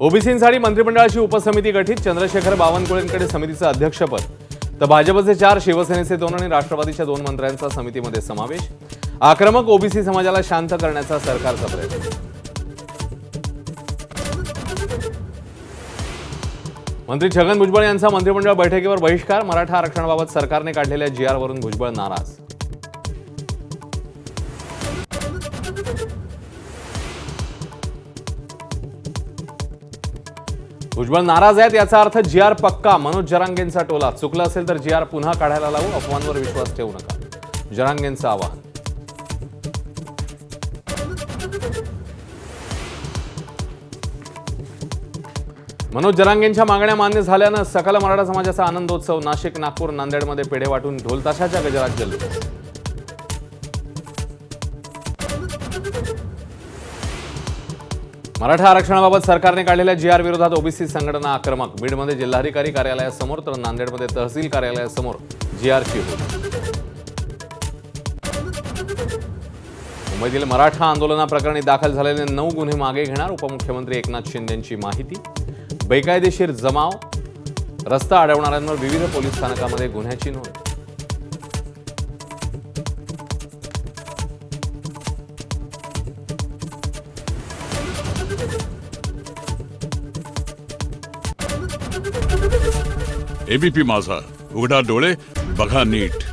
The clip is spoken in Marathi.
ओबीसींसाठी मंत्रिमंडळाची उपसमिती गठीत, चंद्रशेखर बावनकुळेंकडे समितीचं अध्यक्षपद, तर भाजपचे 4, शिवसेनेचे 2 आणि राष्ट्रवादीच्या 2 मंत्र्यांचा समितीमध्ये समावेश. आक्रमक ओबीसी समाजाला शांत करण्याचा सरकारचा प्रयत्न. मंत्री छगन भुजबळ यांचा मंत्रिमंडळ बैठकीवर बहिष्कार, मराठा आरक्षणाबाबत सरकारने काढलेल्या GR वरून भुजबळ नाराज. भुजबळ नाराज आहेत याचा अर्थ GR पक्का. मनोज जरांगेंचा टोला, चुकलं असेल तर GR पुन्हा काढायला लावू, अफवांवर विश्वास ठेवू नका, जरांगेंचं आवाहन. मनोज जरांगेंच्या मागण्या मान्य झाल्यानं सकल मराठा समाजाचा आनंदोत्सव. नाशिक, नागपूर, नांदेडमध्ये पेढे वाटून ढोलताशाच्या गजरात जल्लोष. मराठा आरक्षणाबाबत सरकारने काढलेल्या GR विरोधात ओबीसी संघटना आक्रमक. बीडमध्ये जिल्हाधिकारी कार्यालयासमोर तर नांदेडमध्ये तहसील कार्यालयासमोर GRची होती. मुंबईतील मराठा आंदोलनाप्रकरणी दाखल झालेले 9 गुन्हे मागे घेणार, उपमुख्यमंत्री एकनाथ शिंदेंची माहिती. बेकायदेशीर जमाव, रस्ता अडवणाऱ्यांवर विविध पोलीस स्थानकामध्ये गुन्ह्याची नोंद. एबीपी माझा, उघडा डोळे बघा नीट.